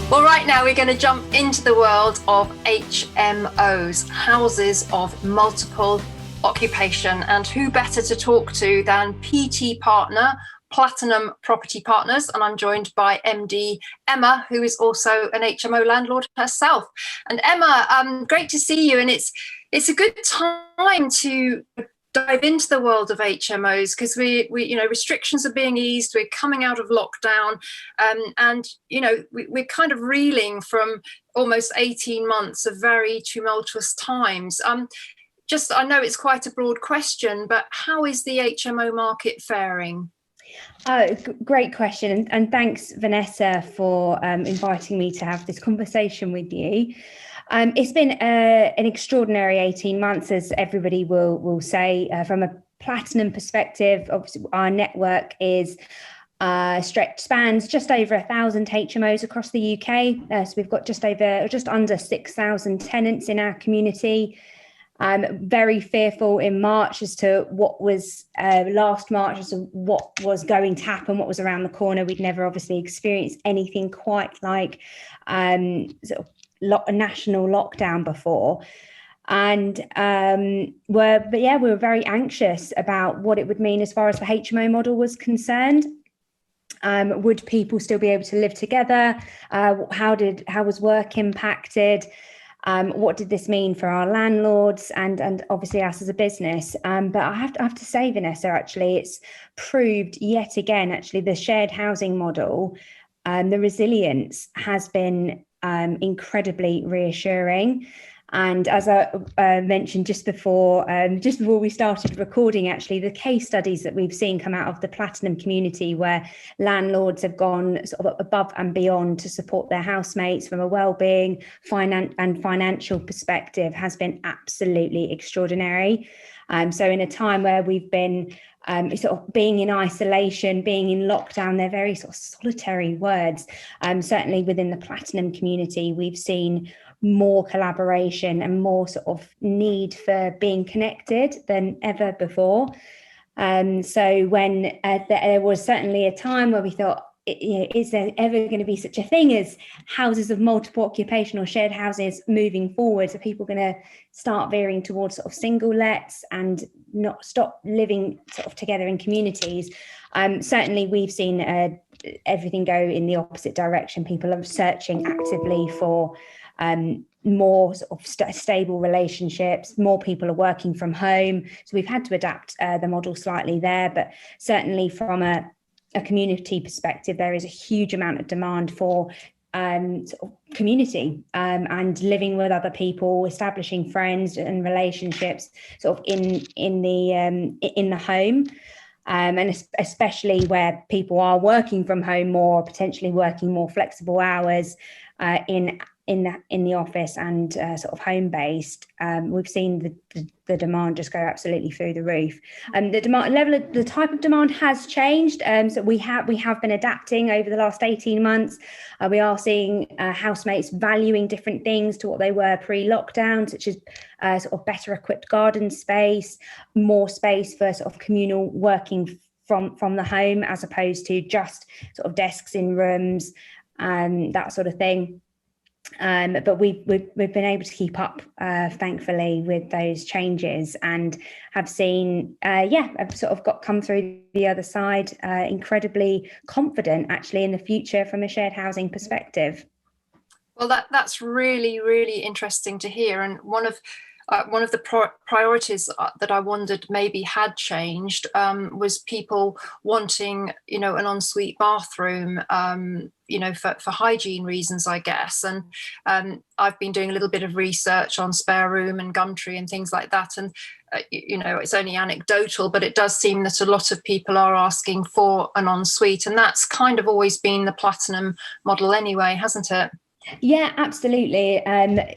Well, right now we're going to jump into the world of HMOs, houses of multiple occupation, and who better to talk to than PT partner, Platinum Property Partners, and I'm joined by MD Emma, who is also an HMO landlord herself. And Emma, great to see you, and it's a good time to dive into the world of HMOs because we restrictions are being eased, we're coming out of lockdown, and we're kind of reeling from almost 18 months of very tumultuous times. I know it's quite a broad question, but how is the HMO market faring? Great question, and thanks, Vanessa, for inviting me to have this conversation with you. It's been an extraordinary 18 months, as everybody will say. From a Platinum perspective, obviously our network spans just over 1,000 HMOs across the UK. So we've got just under 6,000 tenants in our community. Very fearful in March as to what was last March as to what was going to happen, what was around the corner. We'd never obviously experienced anything quite like sort of a national lockdown before, and we were very anxious about what it would mean as far as the HMO model was concerned. Would people still be able to live together? How was work impacted? What did this mean for our landlords and obviously us as a business? But I have to say, Vanessa, actually, it's proved yet again, actually, the shared housing model, the resilience has been incredibly reassuring. And as I mentioned just before we started recording, actually, the case studies that we've seen come out of the Platinum community, where landlords have gone sort of above and beyond to support their housemates from a well-being, financial perspective, has been absolutely extraordinary. So in a time where we've been sort of being in isolation, being in lockdown, they're very sort of solitary words. Certainly within the Platinum community, we've seen more collaboration and more sort of need for being connected than ever before. So when there was certainly a time where we thought, is there ever going to be such a thing as houses of multiple occupation or shared houses moving forward? Are people going to start veering towards sort of single lets and not stop living sort of together in communities? Certainly we've seen everything go in the opposite direction. People are searching actively for more sort of stable relationships. More people are working from home, so we've had to adapt the model slightly there, but certainly from a community perspective, there is a huge amount of demand for sort of community and living with other people, establishing friends and relationships sort of in the home. And especially where people are working from home more, potentially working more flexible hours in the office and sort of home based, we've seen the demand just go absolutely through the roof. The demand level, the type of demand has changed. So we have been adapting over the last 18 months. We are seeing housemates valuing different things to what they were pre-lockdown, such as sort of better equipped garden space, more space for sort of communal working from the home, as opposed to just sort of desks in rooms and that sort of thing. But we've been able to keep up, thankfully, with those changes, and have seen, I've sort of come through the other side incredibly confident, actually, in the future from a shared housing perspective. Well, that's really, really interesting to hear. And one of the priorities that I wondered maybe had changed was people wanting, an ensuite bathroom, for hygiene reasons, I guess. And I've been doing a little bit of research on Spare Room and Gumtree and things like that. And, it's only anecdotal, but it does seem that a lot of people are asking for an ensuite. And that's kind of always been the Platinum model anyway, hasn't it? Yeah, absolutely.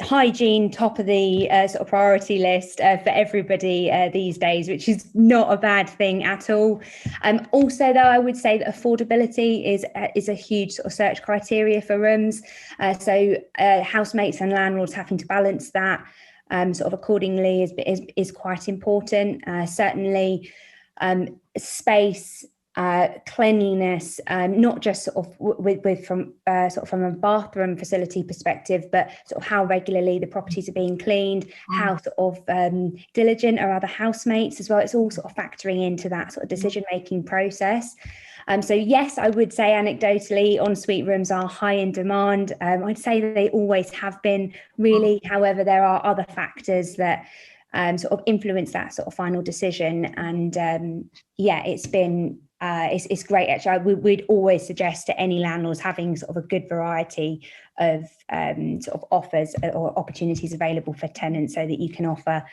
Hygiene, top of the sort of priority list for everybody these days, which is not a bad thing at all. Also, though, I would say that affordability is a huge sort of search criteria for rooms. So housemates and landlords having to balance that sort of accordingly is quite important. Certainly, space cleanliness, not just sort of from a bathroom facility perspective, but sort of how regularly the properties are being cleaned, how sort of diligent are other housemates as well. It's all sort of factoring into that sort of decision-making process. So yes, I would say anecdotally ensuite rooms are high in demand. I'd say that they always have been, really. However, there are other factors that sort of influence that sort of final decision. And yeah, it's been it's great actually. We'd always suggest to any landlords having sort of a good variety of sort of offers or opportunities available for tenants, so that you can offer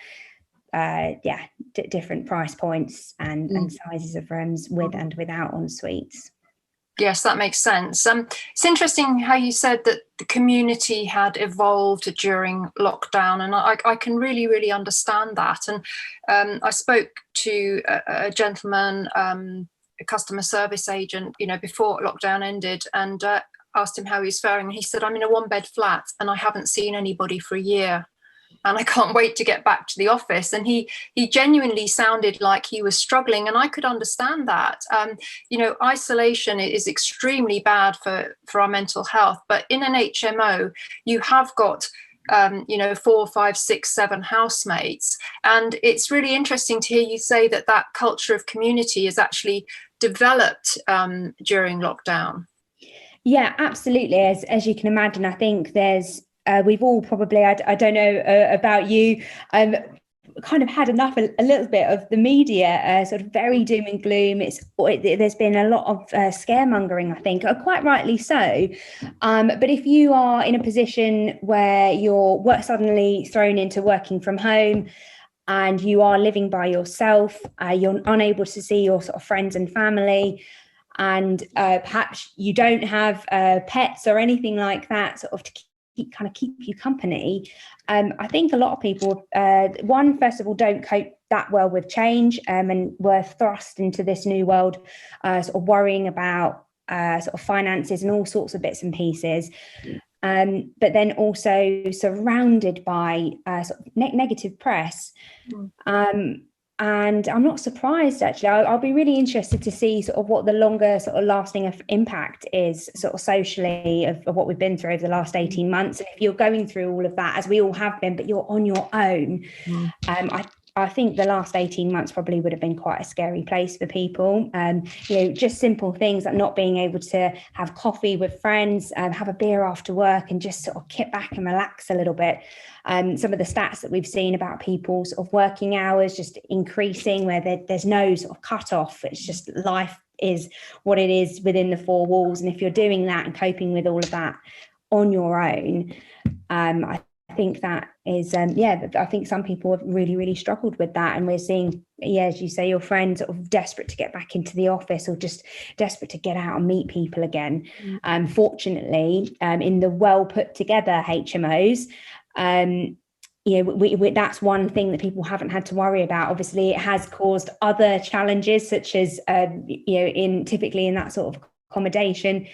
different price points and sizes of rooms with and without en suites. Yes, that makes sense. It's interesting how you said that the community had evolved during lockdown, and I can really understand that. And I spoke to a gentleman, a customer service agent, before lockdown ended, and asked him how he's faring. He said, "I'm in a one-bed flat and I haven't seen anybody for a year. And I can't wait to get back to the office." And he genuinely sounded like he was struggling, and I could understand that. Isolation is extremely bad for our mental health. But in an HMO, you have got 4, 5, 6, 7 housemates, and it's really interesting to hear you say that culture of community is actually developed during lockdown. Yeah, absolutely. As you can imagine, I think there's we've all probably, I don't know about you, kind of had enough a little bit of the media sort of very doom and gloom. There's been a lot of scaremongering, I think, quite rightly so. But if you are in a position where you're suddenly thrown into working from home and you are living by yourself, you're unable to see your sort of friends and family, and perhaps you don't have pets or anything like that sort of to keep you company, I think a lot of people, first of all, don't cope that well with change, and were thrust into this new world, sort of worrying about sort of finances and all sorts of bits and pieces, but then also surrounded by sort of negative press. And I'm not surprised, actually. I'll be really interested to see sort of what the longer sort of lasting impact is sort of socially of what we've been through over the last 18 months. And if you're going through all of that, as we all have been, but you're on your own, I think the last 18 months probably would have been quite a scary place for people. Just simple things like not being able to have coffee with friends, have a beer after work, and just sort of kick back and relax a little bit. Some of the stats that we've seen about people sort of working hours just increasing, where there's no sort of cut off. It's just life is what it is within the four walls. And if you're doing that and coping with all of that on your own, I think that is, I think some people have really struggled with that. And we're seeing, as you say, your friends sort of desperate to get back into the office, or just desperate to get out and meet people again. Fortunately, in the well put together HMOs, that's one thing that people haven't had to worry about. Obviously, it has caused other challenges, such as typically in that sort of accommodation,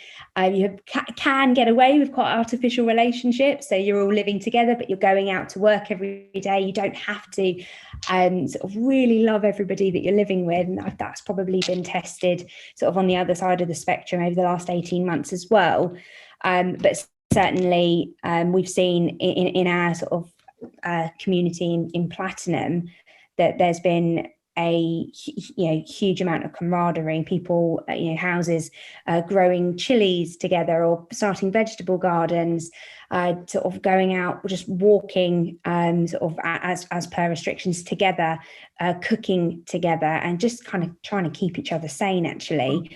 you can get away with quite artificial relationships. So you're all living together, but you're going out to work every day. You don't have to sort of really love everybody that you're living with. And that's probably been tested sort of on the other side of the spectrum over the last 18 months as well. But certainly we've seen in our sort of community in Platinum that there's been a huge amount of camaraderie. People, houses growing chilies together, or starting vegetable gardens, sort of going out, just walking, sort of as per restrictions together, cooking together, and just kind of trying to keep each other sane. Actually,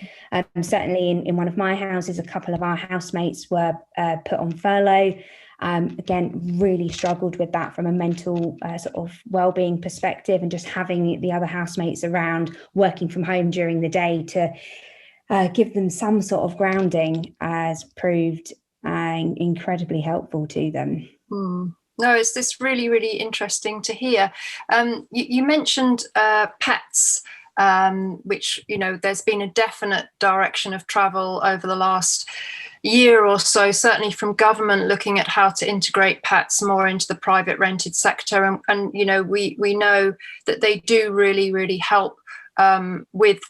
certainly in one of my houses, a couple of our housemates were put on furlough. Again, really struggled with that from a mental sort of well-being perspective, and just having the other housemates around working from home during the day to give them some sort of grounding has proved incredibly helpful to them. No, it's this really interesting to hear. You mentioned pets, which, there's been a definite direction of travel over the last year or so, certainly from government, looking at how to integrate pets more into the private rented sector. And we know that they do really help with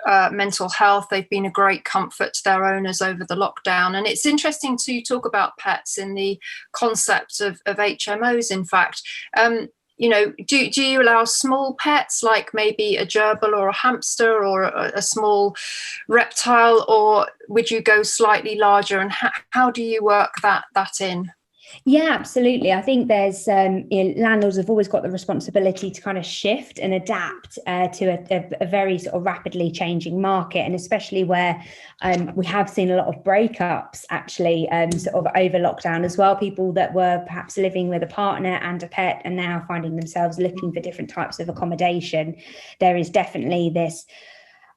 mental health. They've been a great comfort to their owners over the lockdown. And it's interesting to talk about pets in the concept of HMOs, in fact. Do you allow small pets, like maybe a gerbil or a hamster or a small reptile, or would you go slightly larger? And how do you work that in? Yeah, absolutely. I think there's landlords have always got the responsibility to kind of shift and adapt to a very sort of rapidly changing market, and especially where we have seen a lot of breakups actually sort of over lockdown as well. People that were perhaps living with a partner and a pet and now finding themselves looking for different types of accommodation. There is definitely this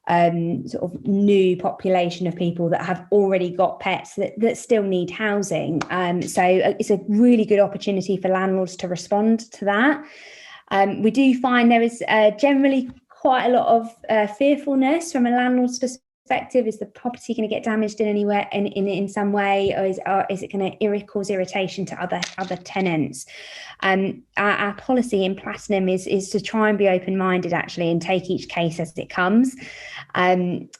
sort of new population of people that have already got pets that still need housing. So it's a really good opportunity for landlords to respond to that. We do find there is generally quite a lot of fearfulness from a landlord's perspective. Is the property going to get damaged in anywhere in some way, or is it going to cause irritation to other tenants? Our policy in Platinum is to try and be open-minded actually and take each case as it comes.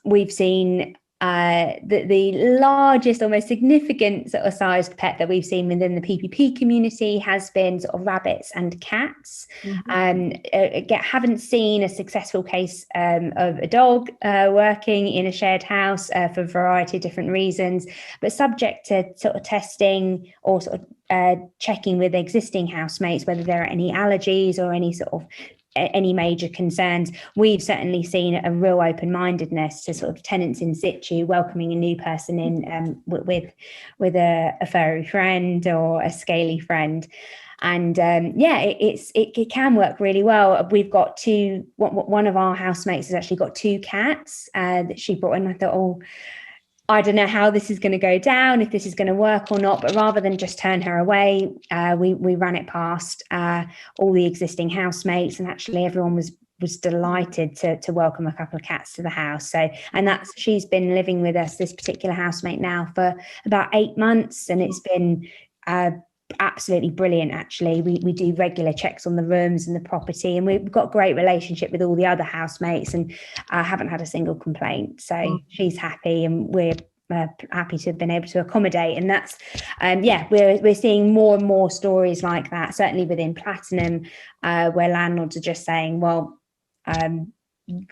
We've seen the largest or most significant sort of sized pet that we've seen within the PPP community has been sort of rabbits and cats. Haven't seen a successful case of a dog working in a shared house for a variety of different reasons, but subject to sort of testing or sort of checking with existing housemates whether there are any allergies or any major concerns. We've certainly seen a real open-mindedness to sort of tenants in situ, welcoming a new person in with a furry friend or a scaly friend. And it can work really well. We've got one of our housemates has actually got 2 cats that she brought in. I thought, I don't know how this is going to go down, if this is going to work or not, but rather than just turn her away, we ran it past all the existing housemates, and actually everyone was delighted to welcome a couple of cats to the house. So, and she's been living with us, this particular housemate, now for about 8 months, and it's been absolutely brilliant. Actually, we do regular checks on the rooms and the property, and we've got a great relationship with all the other housemates, and I haven't had a single complaint. So she's happy, and we're happy to have been able to accommodate. And that's we're seeing more and more stories like that, certainly within Platinum, where landlords are just saying, well,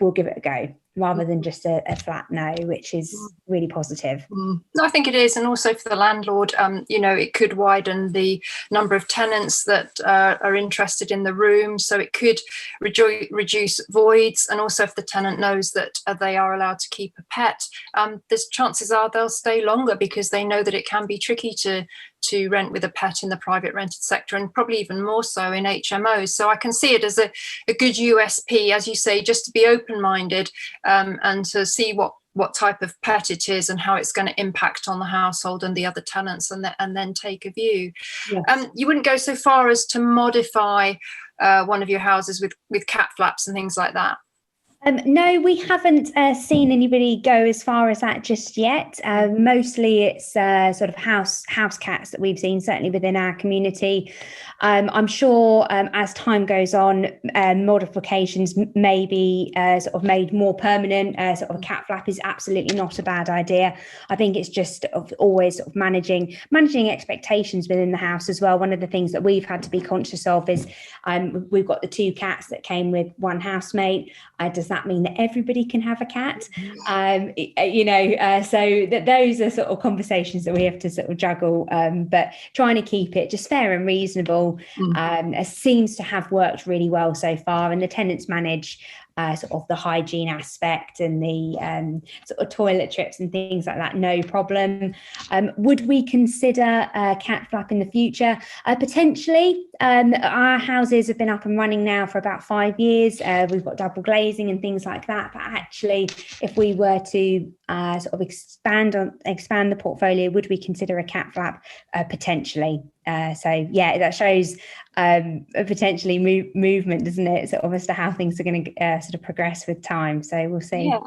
we'll give it a go, rather than just a flat no, which is really positive. I think it is. And also for the landlord, it could widen the number of tenants that are interested in the room. So it could reduce voids. And also if the tenant knows that they are allowed to keep a pet, there's chances are they'll stay longer, because they know that it can be tricky to rent with a pet in the private rented sector, and probably even more so in HMOs. So I can see it as a good USP, as you say, just to be open-minded and to see what type of pet it is and how it's going to impact on the household and the other tenants, and then take a view. Yes. You wouldn't go so far as to modify one of your houses with cat flaps and things like that? No, we haven't seen anybody go as far as that just yet. Mostly it's sort of house cats that we've seen, certainly within our community. I'm sure as time goes on, modifications may be sort of made more permanent. Sort of a cat flap is absolutely not a bad idea. I think it's just always sort of managing expectations within the house as well. One of the things that we've had to be conscious of is we've got the 2 cats that came with one housemate. Does that mean that everybody can have a cat? So that those are sort of conversations that we have to sort of juggle, but trying to keep it just fair and reasonable seems to have worked really well so far, and the tenants manage sort of the hygiene aspect and the sort of toilet trips and things like that, no problem. Would we consider a cat flap in the future? Potentially. Our houses have been up and running now for about 5 years. We've got double glazing and things like that. But actually, if we were to sort of expand the portfolio, would we consider a cat flap? Potentially. That shows potentially movement, doesn't it? Sort of as to how things are going to sort of progress with time. So we'll see. Yeah.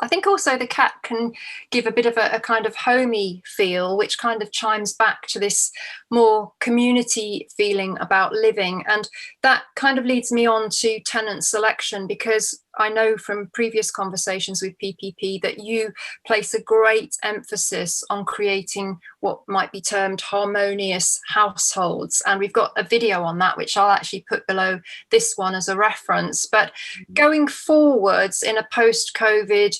I think also the cat can give a bit of a kind of homey feel, which kind of chimes back to this more community feeling about living. And that kind of leads me on to tenant selection, because I know from previous conversations with PPP that you place a great emphasis on creating what might be termed harmonious households. And we've got a video on that, which I'll actually put below this one as a reference. But going forwards in a post-COVID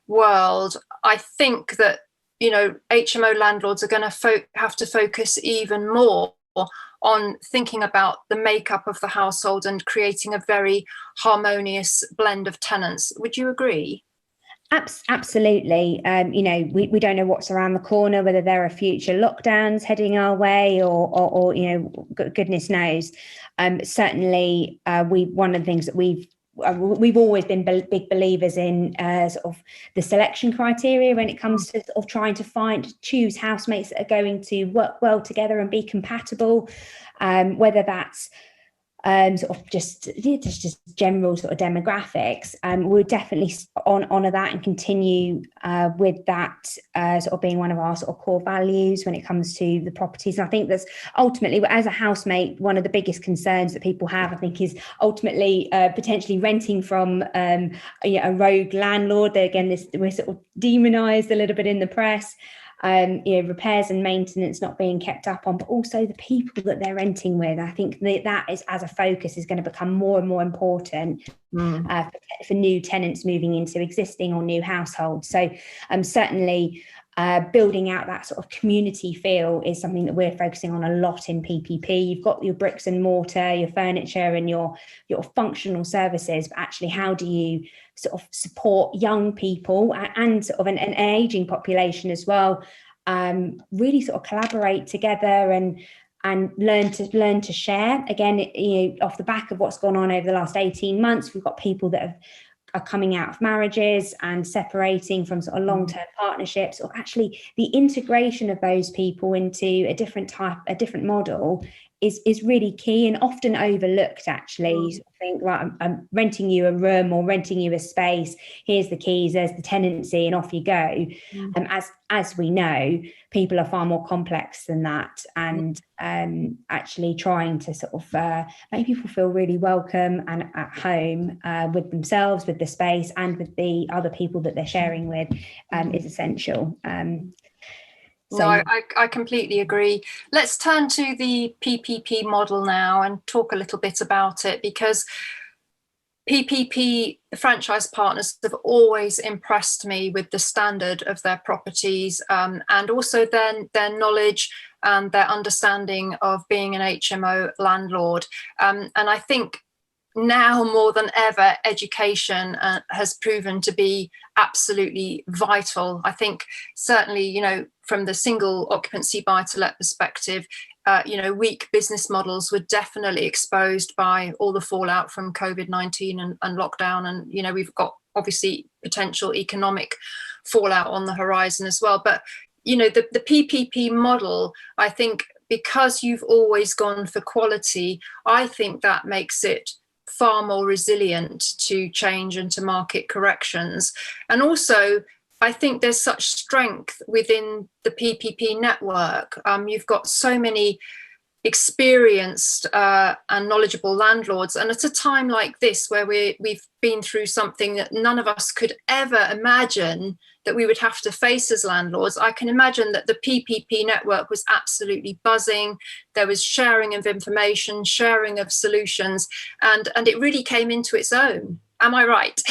world, I think that, you know, HMO landlords are going to have to focus even more on thinking about the makeup of the household and creating a very harmonious blend of tenants. Would you agree? Absolutely. You know, we don't know what's around the corner, whether there are future lockdowns heading our way or you know, goodness knows. Certainly, one of the things that we've always been big believers in sort of the selection criteria when it comes to sort of trying to choose housemates that are going to work well together and be compatible, whether that's sort of just general sort of demographics. We'll definitely honour that and continue with that sort of being one of our sort of core values when it comes to the properties. And I think that's ultimately, as a housemate, one of the biggest concerns that people have, I think, is ultimately potentially renting from you know, a rogue landlord. Again, we're sort of demonised a little bit in the press. You know, repairs and maintenance not being kept up on, but also the people that they're renting with. I think that is, as a focus, is going to become more and more important for new tenants moving into existing or new households. So certainly building out that sort of community feel is something that we're focusing on a lot in PPP. You've got your bricks and mortar, your furniture and your functional services, but actually how do you sort of support young people and sort of an aging population as well, really sort of collaborate together and learn to share. Again, you know, off the back of what's gone on over the last 18 months, we've got people that are coming out of marriages and separating from sort of long-term partnerships, or actually the integration of those people into a different model is really key and often overlooked. Actually, you think, right, I'm renting you a room or renting you a space, here's the keys, there's the tenancy, and off you go. As we know, people are far more complex than that, and actually trying to sort of make people feel really welcome and at home with themselves, with the space, and with the other people that they're sharing with is essential. So no, I completely agree. Let's turn to the PPP model now and talk a little bit about it, because PPP, the franchise partners, have always impressed me with the standard of their properties, and also their knowledge and their understanding of being an HMO landlord. And I think now more than ever, education has proven to be absolutely vital. I think certainly, you know, from the single occupancy buy-to-let perspective, you know, weak business models were definitely exposed by all the fallout from Covid-19 and lockdown. And, you know, we've got obviously potential economic fallout on the horizon as well. But, you know, the PPP model, I think, because you've always gone for quality, I think that makes it far more resilient to change and to market corrections. And also, I think there's such strength within the PPP network. You've got so many experienced and knowledgeable landlords, and at a time like this where we've been through something that none of us could ever imagine that we would have to face as landlords, I can imagine that the PPP network was absolutely buzzing. There was sharing of information, sharing of solutions, and it really came into its own. Am I right?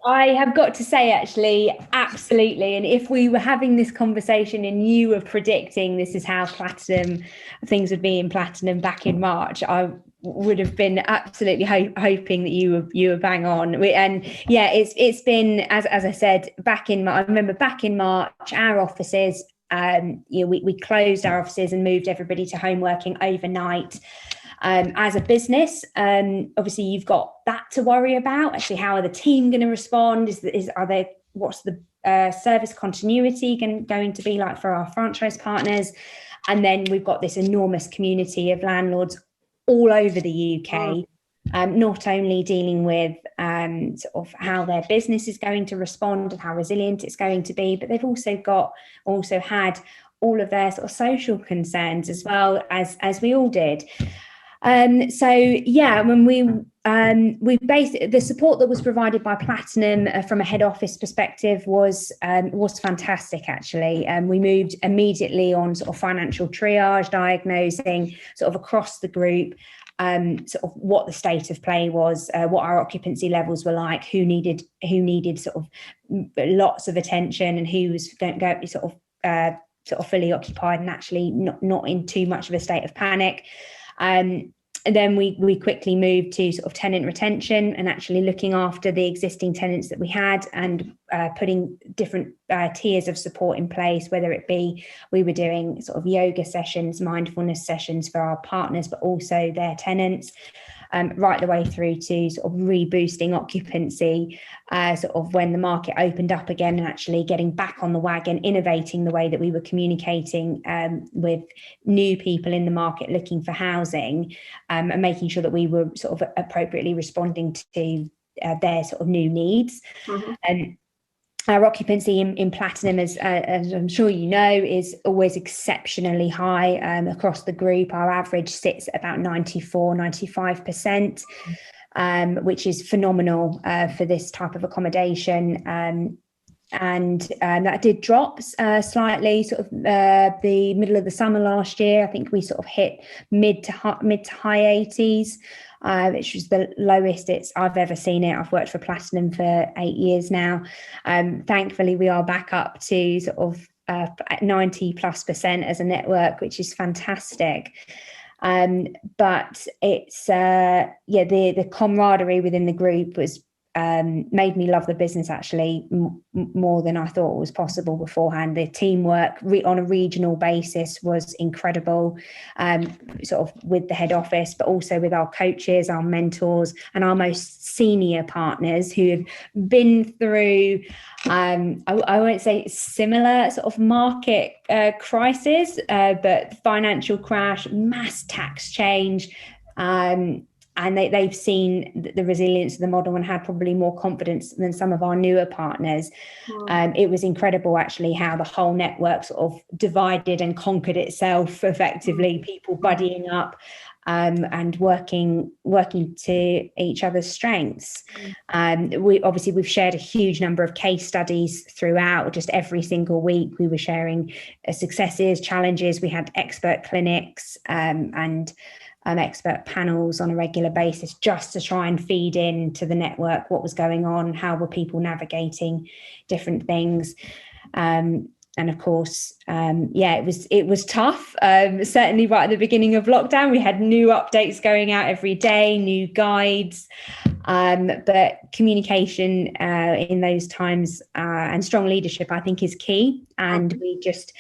I have got to say, actually, absolutely. And if we were having this conversation and you were predicting this is how things would be in platinum back in March, I would have been absolutely hoping that you were bang on. And yeah, it's been, as I said, I remember back in March, our offices, you know, we closed our offices and moved everybody to home working overnight. As a business, obviously you've got that to worry about. Actually, how are the team going to respond? What's the service continuity going to be like for our franchise partners? And then we've got this enormous community of landlords all over the UK, not only dealing with sort of how their business is going to respond and how resilient it's going to be, but they've also had all of their sort of social concerns as well, as we all did. So yeah, when we based the support that was provided by Platinum from a head office perspective was fantastic actually. We moved immediately on sort of financial triage, diagnosing sort of across the group sort of what the state of play was, what our occupancy levels were like, who needed sort of lots of attention, and who was going to be sort of fully occupied and actually not in too much of a state of panic. And then we quickly moved to sort of tenant retention and actually looking after the existing tenants that we had, and putting different tiers of support in place, whether it be we were doing sort of yoga sessions, mindfulness sessions for our partners, but also their tenants, right the way through to sort of reboosting occupancy, sort of when the market opened up again, and actually getting back on the wagon, innovating the way that we were communicating with new people in the market looking for housing, and making sure that we were sort of appropriately responding to their sort of new needs. And our occupancy in Platinum, as I'm sure you know, is always exceptionally high across the group. Our average sits at about 94-95%, which is phenomenal for this type of accommodation. And that did drop slightly sort of the middle of the summer last year. I think we sort of hit mid to high 80s, which was the lowest I've ever seen it. I've worked for Platinum for 8 years now. Thankfully, we are back up to sort of 90+% as a network, which is fantastic. But it's the camaraderie within the group was made me love the business actually more than I thought was possible beforehand. The teamwork on a regional basis was incredible, sort of with the head office, but also with our coaches, our mentors, and our most senior partners who have been through, I won't say similar sort of market crisis, but financial crash, mass tax change, and they've seen the resilience of the model and had probably more confidence than some of our newer partners. It was incredible actually how the whole network sort of divided and conquered itself effectively, people buddying up and working to each other's strengths. We've shared a huge number of case studies throughout. Just every single week we were sharing successes, challenges. We had expert clinics and expert panels on a regular basis, just to try and feed into the network what was going on, how were people navigating different things. And of course, it was tough. Certainly right at the beginning of lockdown, we had new updates going out every day, new guides, but communication in those times and strong leadership, I think, is key. And we just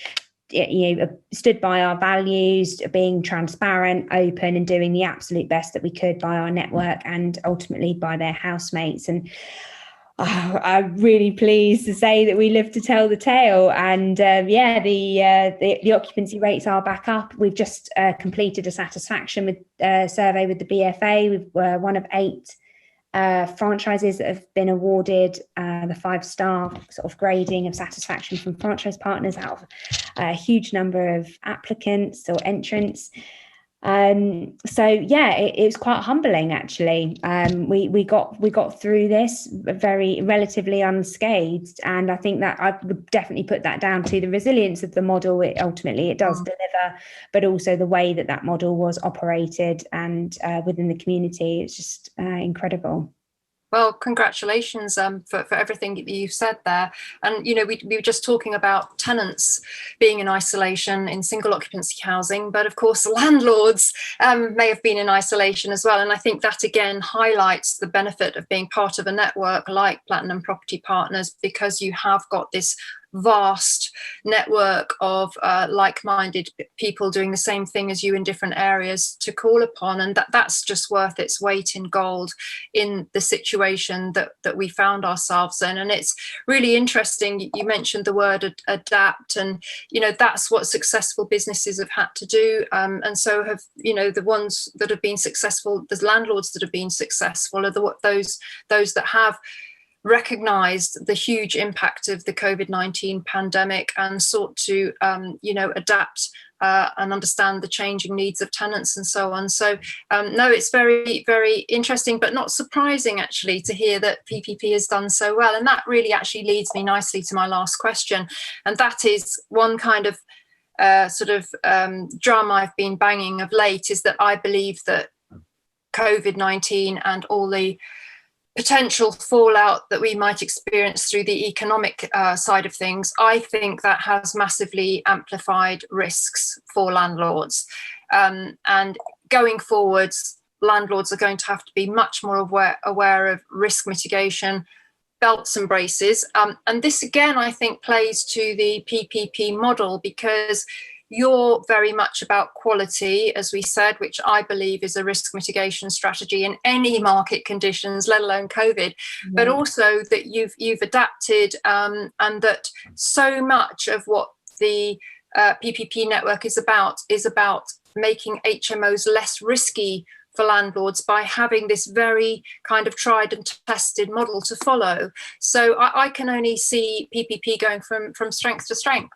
stood by our values, being transparent, open, and doing the absolute best that we could by our network and ultimately by their housemates. And I'm really pleased to say that we live to tell the tale. And the occupancy rates are back up. We've just completed a satisfaction with survey with the BFA. We're one of 8 franchises that have been awarded the 5-star sort of grading of satisfaction from franchise partners out of a huge number of applicants or entrants. It was quite humbling actually. We got through this very relatively unscathed, and I think that I would definitely put that down to the resilience of the model. It does deliver, but also the way that model was operated and within the community. It's just incredible. Well, congratulations for everything that you've said there. And, we were just talking about tenants being in isolation in single occupancy housing, but of course, landlords may have been in isolation as well. And I think that again highlights the benefit of being part of a network like Platinum Property Partners, because you have got this vast network of like-minded people doing the same thing as you in different areas to call upon, and that's just worth its weight in gold in the situation that we found ourselves in. And it's really interesting, you mentioned the word adapt, and that's what successful businesses have had to do, and so have the ones that have been successful, the landlords that have been successful are those that have recognised the huge impact of the Covid-19 pandemic and sought to, adapt and understand the changing needs of tenants and so on. So no, it's very, very interesting, but not surprising actually to hear that PPP has done so well. And that really actually leads me nicely to my last question. And that is one kind of drum I've been banging of late, is that I believe that Covid-19 and all the potential fallout that we might experience through the economic side of things, I think that has massively amplified risks for landlords. And going forwards, landlords are going to have to be much more aware of risk mitigation, belts and braces. And this, again, I think plays to the PPP model, because you're very much about quality, as we said, which I believe is a risk mitigation strategy in any market conditions, let alone COVID, but also that you've adapted, and that so much of what the PPP network is about making HMOs less risky for landlords by having this very kind of tried and tested model to follow. So I can only see PPP going from strength to strength.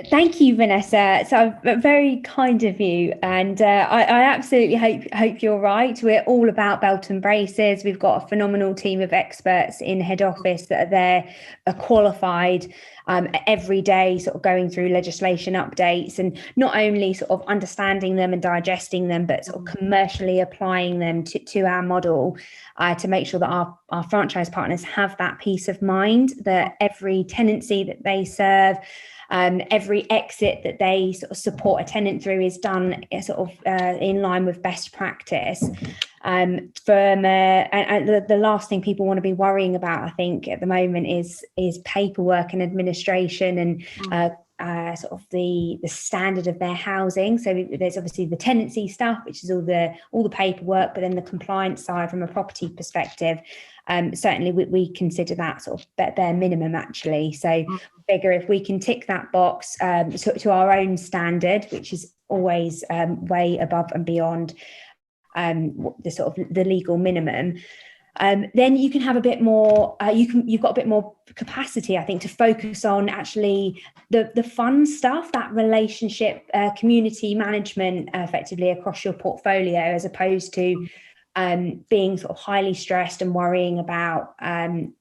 Thank you, Vanessa. So very kind of you, and I absolutely hope you're right. We're all about belt and braces. We've got a phenomenal team of experts in head office that are there, are qualified every day, sort of going through legislation updates and not only sort of understanding them and digesting them, but sort of commercially applying them to our model to make sure that our franchise partners have that peace of mind that every tenancy that they serve, every exit that they sort of support a tenant through is done sort of in line with best practice. And the last thing people want to be worrying about, I think, at the moment is paperwork and administration and sort of the standard of their housing. So there's obviously the tenancy stuff, which is all the paperwork, but then the compliance side from a property perspective. Certainly we consider that sort of bare minimum, actually. So figure if we can tick that box to our own standard, which is always way above and beyond the sort of the legal minimum, then you can have a bit more, you've got a bit more capacity, I think, to focus on actually the fun stuff, that relationship, community management effectively across your portfolio, as opposed to being sort of highly stressed and worrying about the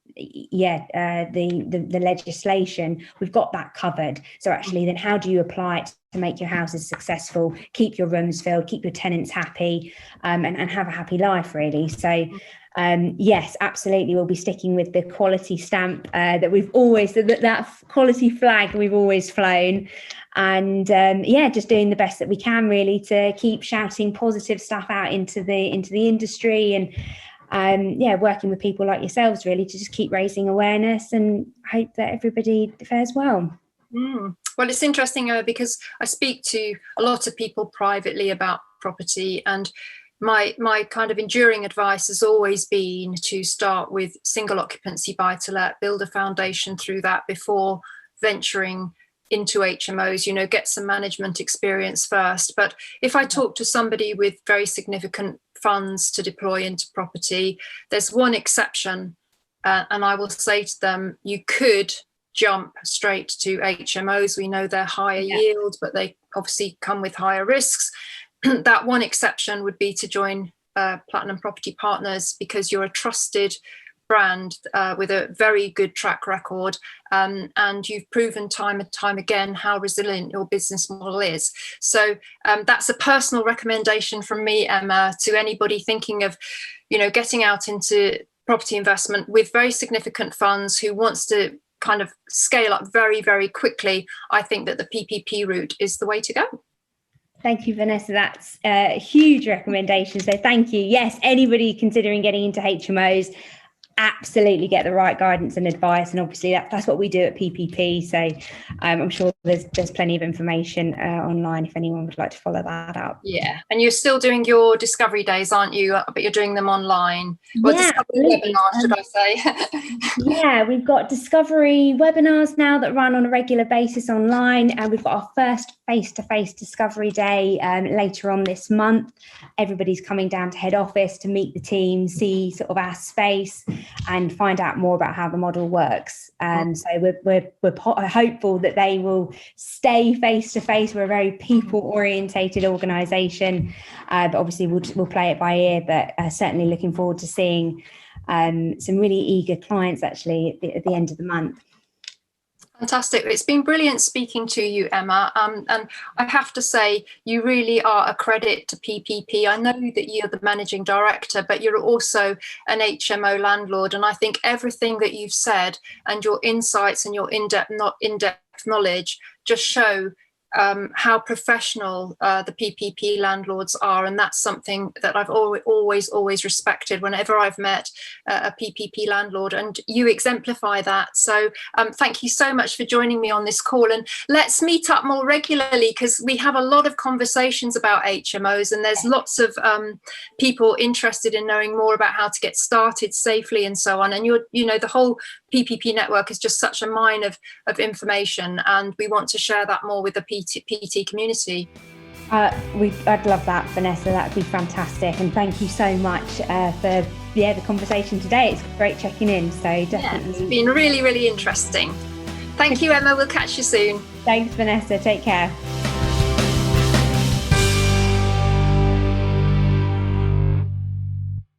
legislation. We've got that covered. So actually, then how do you apply it to make your houses successful, keep your rooms filled, keep your tenants happy, and have a happy life, really? So yes, absolutely, we'll be sticking with the quality stamp that we've always, that quality flag we've always flown. And just doing the best that we can, really, to keep shouting positive stuff out into the industry, and working with people like yourselves, really, to just keep raising awareness and hope that everybody fares well. Well, it's interesting because I speak to a lot of people privately about property, and my kind of enduring advice has always been to start with single occupancy buy-to-let, build a foundation through that before venturing into HMOs, get some management experience first. But if I talk to somebody with very significant funds to deploy into property, there's one exception, and I will say to them, you could jump straight to HMOs. We know they're higher yield, but they obviously come with higher risks. That one exception would be to join Platinum Property Partners, because you're a trusted brand with a very good track record, and you've proven time and time again how resilient your business model is. So that's a personal recommendation from me, Emma, to anybody thinking of getting out into property investment with very significant funds who wants to kind of scale up very, very quickly. I think that the PPP route is the way to go. Thank you, Vanessa. That's a huge recommendation. So thank you. Yes, anybody considering getting into HMOs, absolutely get the right guidance and advice, and obviously that's what we do at PPP. So I'm sure there's plenty of information online if anyone would like to follow that up. Yeah, and you're still doing your discovery days, aren't you? But you're doing them online. Well, discovery webinars, should I say? Yeah, we've got discovery webinars now that run on a regular basis online, and we've got our first face-to-face discovery day later on this month. Everybody's coming down to head office to meet the team, see sort of our space, and find out more about how the model works. So we're hopeful that they will stay face to face. We're a very people orientated organisation, but obviously we'll play it by ear. But certainly looking forward to seeing some really eager clients actually at the end of the month. Fantastic. It's been brilliant speaking to you, Emma. And I have to say, you really are a credit to PPP. I know that you're the managing director, but you're also an HMO landlord. And I think everything that you've said and your insights and your in-depth knowledge just show how professional the PPP landlords are, and that's something that I've always respected whenever I've met a PPP landlord, and you exemplify that. So thank you so much for joining me on this call, and let's meet up more regularly, because we have a lot of conversations about HMOs, and there's lots of people interested in knowing more about how to get started safely and so on. And the whole PPP network is just such a mine of information, and we want to share that more with the PT community. I'd love that, Vanessa. That'd be fantastic. And thank you so much for the conversation today. It's great checking in. So definitely. Yeah, it's been really, really interesting. Thank you, Emma. We'll catch you soon. Thanks, Vanessa. Take care.